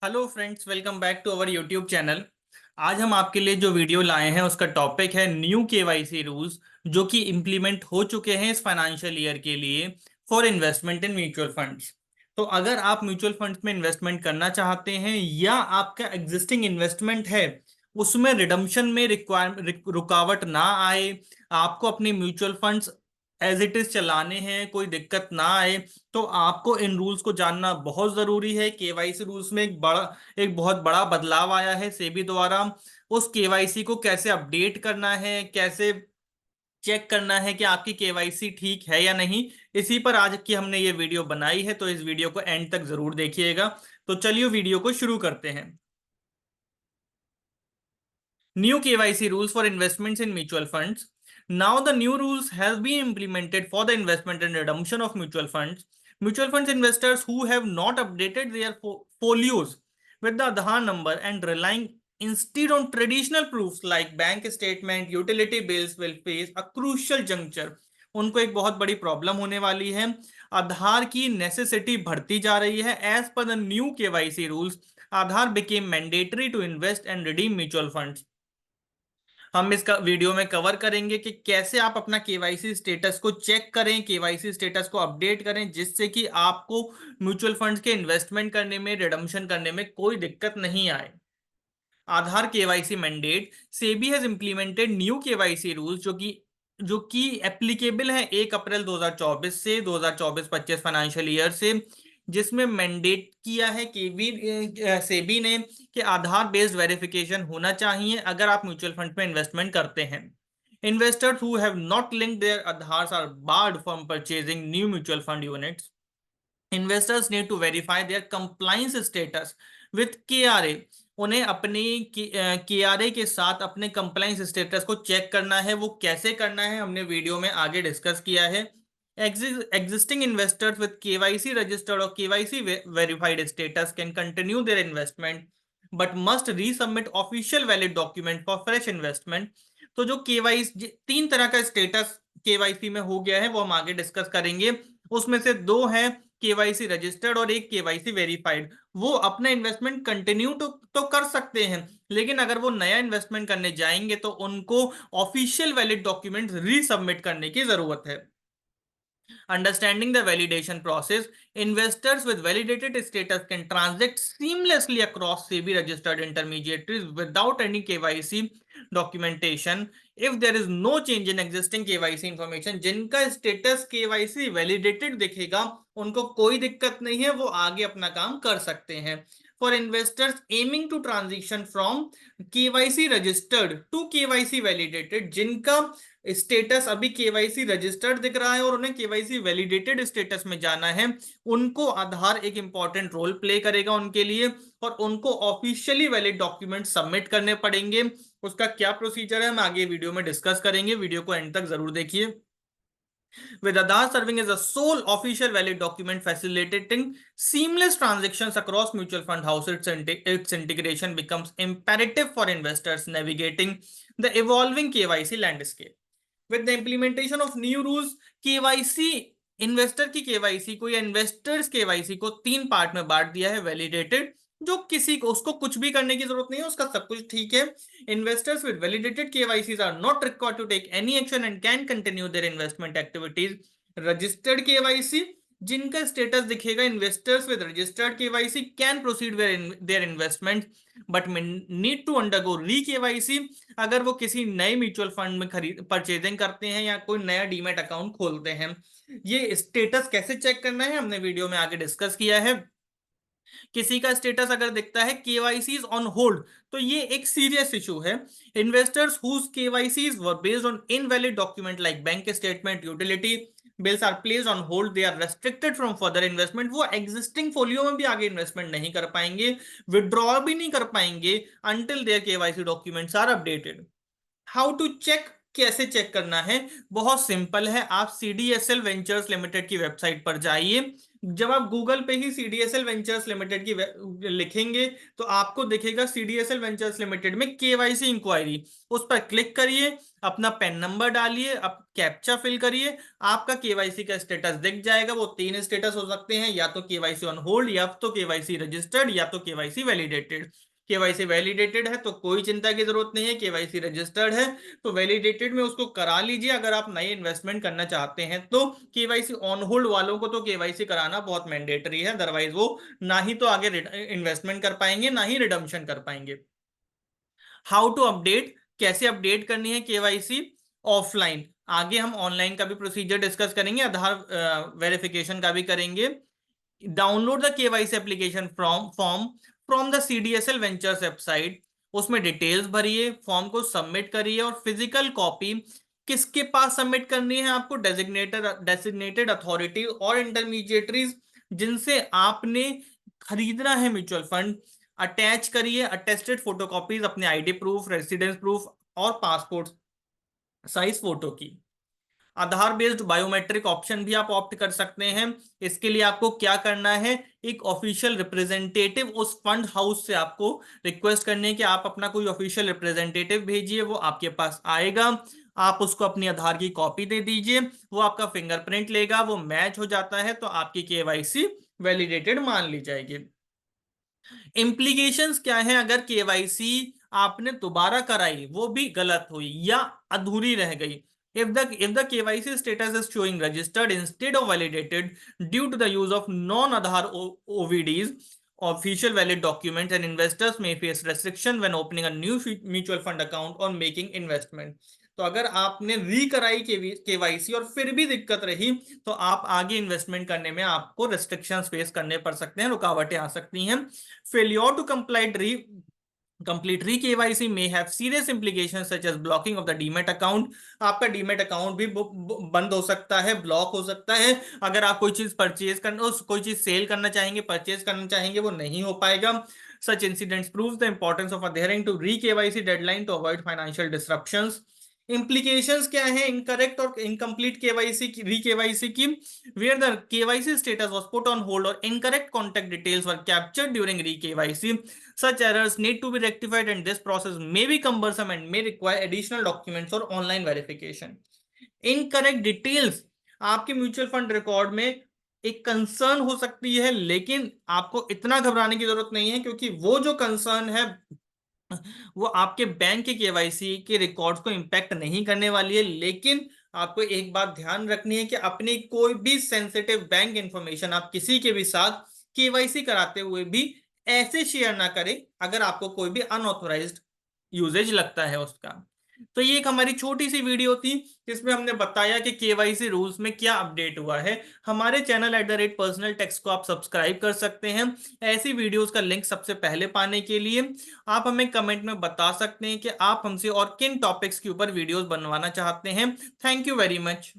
Hello friends, welcome back to our YouTube channel. आज हम आपके लिए जो वीडियो लाए हैं उसका टॉपिक है न्यू केवाईसी रूल्स जो कि इम्प्लीमेंट हो चुके हैं इस फाइनेंशियल ईयर के लिए for investment in mutual funds. तो अगर आप म्यूचुअल फंड्स में इन्वेस्टमेंट करना चाहते हैं या आपका एग्जिस्टिंग इन्वेस्टमेंट है उसमें रिडम्पशन में रुकावट ना आए, आपको अपने mutual funds as it is चलाने हैं, कोई दिक्कत ना आए, तो आपको इन रूल्स को जानना बहुत जरूरी है। केवाईसी रूल्स में एक बहुत बड़ा बदलाव आया है सेबी द्वारा। उस केवाईसी को कैसे अपडेट करना है, कैसे चेक करना है कि आपकी केवाईसी ठीक है या नहीं, इसी पर आज की हमने ये वीडियो बनाई है। तो इस वीडियो को एंड तक जरूर देखिएगा। तो चलिए वीडियो को शुरू करते हैं। New KYC rules for investments in mutual funds. Now the new rules have been implemented for the investment and redemption of mutual funds. Mutual funds investors who have not updated their folios with the Aadhaar number and relying instead on traditional proofs like bank statement, utility bills will face a crucial juncture. उनको एक बहुत बड़ी problem होने वाली है। आधार की necessity बढ़ती जा रही है। As per the new KYC rules, Aadhaar became mandatory to invest and redeem mutual funds. हम इसका वीडियो में कवर करेंगे कि कैसे आप अपना केवाईसी स्टेटस को चेक करें, केवाईसी स्टेटस को अपडेट करें, जिससे कि आपको म्यूचुअल फंड्स के इन्वेस्टमेंट करने में, रिडम्पशन करने में कोई दिक्कत नहीं आए। Aadhaar KYC mandate, SEBI has implemented new KYC rules जो कि एप्लीकेबल है 1 अप्रैल 2024 से 2024-25 फाइनेंशियल ईयर से, जिसमें मैंडेट किया है सेबी ने कि आधार बेस्ड वेरिफिकेशन होना चाहिए अगर आप म्यूचुअल फंड में इन्वेस्टमेंट करते हैं। Investors who have not linked their Aadhaars are barred from purchasing new mutual fund units. Investors need to verify their compliance status with KRA. उन्हें अपनी केआरए के साथ अपने कंप्लायंस स्टेटस को चेक करना है। वो कैसे करना है हमने वीडियो में आगे डिस्कस किया है। Existing investors with KYC registered or KYC verified status can continue their investment but must resubmit official valid document for fresh investment। तो जो केवाईसी, 3 तरह का स्टेटस केवाईसी में हो गया है वो हम आगे डिस्कस करेंगे। उसमें से 2 है केवाईसी रजिस्टर्ड और एक केवाईसी वेरीफाइड। वो अपना इन्वेस्टमेंट कंटिन्यू तो कर सकते हैं, लेकिन अगर वो नया इन्वेस्टमेंट करने जाएंगे तो उनको ऑफिशियल वैलिड डॉक्यूमेंट्स रीसबमिट करने की जरूरत है। Understanding the validation process, investors with validated status can transact seamlessly across SEBI registered intermediaries without any KYC documentation if there is no change in existing KYC information। जिनका status KYC validated दिखेगा उनको कोई दिक्कत नहीं है, वो आगे अपना काम कर सकते हैं। For investors aiming to transition from KYC registered to KYC validated, जिनका स्टेटस अभी केवाईसी रजिस्टर्ड दिख रहा है और उन्हें केवाईसी वैलिडेटेड स्टेटस में जाना है, उनको आधार एक इंपॉर्टेंट रोल प्ले करेगा उनके लिए, और उनको ऑफिशियली वैलिड डॉक्यूमेंट सबमिट करने पड़ेंगे। उसका क्या प्रोसीजर है हम आगे वीडियो में डिस्कस करेंगे। वीडियो को एंड तक जरूर देखिए। With Aadhaar serving as a sole official valid document facilitating seamless transactions across mutual fund houses, its integration becomes imperative for investors navigating the evolving KYC landscape. With the implementation of new rules, KYC, investor की KYC को या investors KYC को 3 part में बांट दिया है। Validated, जो किसी को उसको कुछ भी करने की जरूरत नहीं है, उसका सब कुछ ठीक है। Investors with validated KYCs are not required to take any action and can continue their investment activities. Registered KYC, जिनका स्टेटस दिखेगा investors with registered KYC can proceed their investment but need to undergo re KYC अगर वो किसी नए mutual fund में खरीद purchasing करते हैं या कोई नया डीमैट अकाउंट खोलते हैं। ये स्टेटस कैसे चेक करना है हमने वीडियो में आगे डिस्कस किया है। किसी का स्टेटस अगर दिखता है केवाईसी इज ऑन होल्ड, तो ये एक सीरियस इशू है। Investors whose KYCs were based on invalid document like bank statement, utility bills are placed on hold, they are restricted from further investment. वो एग्जिस्टिंग फोलियो में भी आगे investment नहीं कर पाएंगे, विड्रॉ भी नहीं कर पाएंगे until their KYC documents are updated. How to check, कैसे चेक करना है? बहुत सिंपल है। आप CDSL वेंचर्स लिमिटेड की वेबसाइट पर जाइए। जब आप गूगल पे ही सीडीएसएल वेंचर्स लिमिटेड की लिखेंगे तो आपको दिखेगा सीडीएसएल वेंचर्स लिमिटेड में केवाईसी इंक्वायरी। उस पर क्लिक करिए, अपना पैन नंबर डालिए, अब कैप्चा फिल करिए, आपका केवाईसी का स्टेटस दिख जाएगा। वो 3 स्टेटस हो सकते हैं, या तो केवाईसी ऑन होल्ड, या तो केवाईसी रजिस्टर्ड, या तो केवाईसी वैलिडेटेड। केवाईसी वैलिडेटेड है तो कोई चिंता की जरूरत नहीं है, केवाईसी रजिस्टर्ड है तो वैलिडेटेड में उसको करा लीजिए अगर आप नई इन्वेस्टमेंट करना चाहते हैं तो। केवाईसी ऑन होल्ड वालों को तो केवाईसी कराना बहुत मैंडेटरी है, अदरवाइज वो ना ही तो आगे इन्वेस्टमेंट कर पाएंगे ना ही रिडम्पशन कर पाएंगे। हाउ टू अपडेट, कैसे अपडेट करनी है केवाईसी ऑफलाइन, आगे हम ऑनलाइन का भी प्रोसीजर डिस्कस करेंगे, आधार वेरिफिकेशन का भी करेंगे। Download the KYC application from the CDSL ventures website. उसमें डिटेल्स भरिए, फॉर्म को सबमिट करिए, और फिजिकल कॉपी किसके पास सबमिट करनी है आपको? डेजिग्नेटेड अथॉरिटी और इंटरमीडिएटरीज जिनसे आपने खरीदना है म्यूचुअल फंड। अटैच करिए अटेस्टेड फोटोकॉपीज अपने आईडी प्रूफ, रेसिडेंस प्रूफ और पासपोर्ट साइज फोटो की। आधार बेस्ड बायोमेट्रिक ऑप्शन भी आप ऑप्ट कर सकते हैं। इसके लिए आपको क्या करना है, एक ऑफिशियल रिप्रेजेंटेटिव उस फंड हाउस से आपको रिक्वेस्ट करनी है कि आप अपना कोई ऑफिशियल रिप्रेजेंटेटिव भेजिए, वो आपके पास आएगा, आप उसको अपनी आधार की कॉपी दे दीजिए, वो आपका फिंगरप्रिंट लेगा, वो मैच हो जाता है तो आपकी केवाईसी वैलिडेटेड मान ली जाएगी। इम्प्लीकेशंस क्या है अगर केवाईसी आपने दोबारा कराई वो भी गलत हुई या अधूरी रह गई? If the KYC status is showing registered instead of validated due to the use of non-Aadhaar OVDs, official valid documents, and investors may face restriction when opening a new mutual fund account or making investment. तो अगर आपने री कराई KYC और फिर भी दिक्कत रही तो आप आगे इन्वेस्टमेंट करने में आपको रेस्ट्रिक्शंस फेस करने पड़ सकते हैं, रुकावटें आ सकती हैं। Failure to complete re-KYC may have serious implications such as blocking of the demat account. आपका डीमैट अकाउंट भी बंद हो सकता है, ब्लॉक हो सकता है। अगर आप कोई चीज परचेज करना, कोई चीज सेल करना चाहेंगे, परचेज करना चाहेंगे, वो नहीं हो पाएगा। Such incidents proves the importance of adhering to re-KYC deadline to avoid financial disruptions. Implications क्या है इनकरेक्ट और इनकम्प्लीट केवाईसी की, री केवाईसी की? Where the KYC status was put on hold or incorrect contact details were captured during re-KYC, such errors need to be rectified and this process may be cumbersome and may require additional documents or online verification. Incorrect details आपके mutual fund record में एक concern हो सकती है, लेकिन आपको इतना घबराने की जरूरत नहीं है क्योंकि वो जो कंसर्न है वो आपके बैंक के केवाईसी के रिकॉर्ड्स को इंपैक्ट नहीं करने वाली है। लेकिन आपको एक बात ध्यान रखनी है कि अपनी कोई भी सेंसिटिव बैंक इंफॉर्मेशन आप किसी के भी साथ केवाईसी कराते हुए भी ऐसे शेयर ना करें अगर आपको कोई भी अनऑथोराइज्ड यूजेज लगता है उसका। तो ये एक हमारी छोटी सी वीडियो थी जिसमें हमने बताया कि केवाईसी रूल्स में क्या अपडेट हुआ है। हमारे चैनल @पर्सनल टैक्स को आप सब्सक्राइब कर सकते हैं ऐसी वीडियोस का लिंक सबसे पहले पाने के लिए। आप हमें कमेंट में बता सकते हैं कि आप हमसे और किन टॉपिक्स के ऊपर वीडियोस बनवाना चाहते हैं। Thank you very much.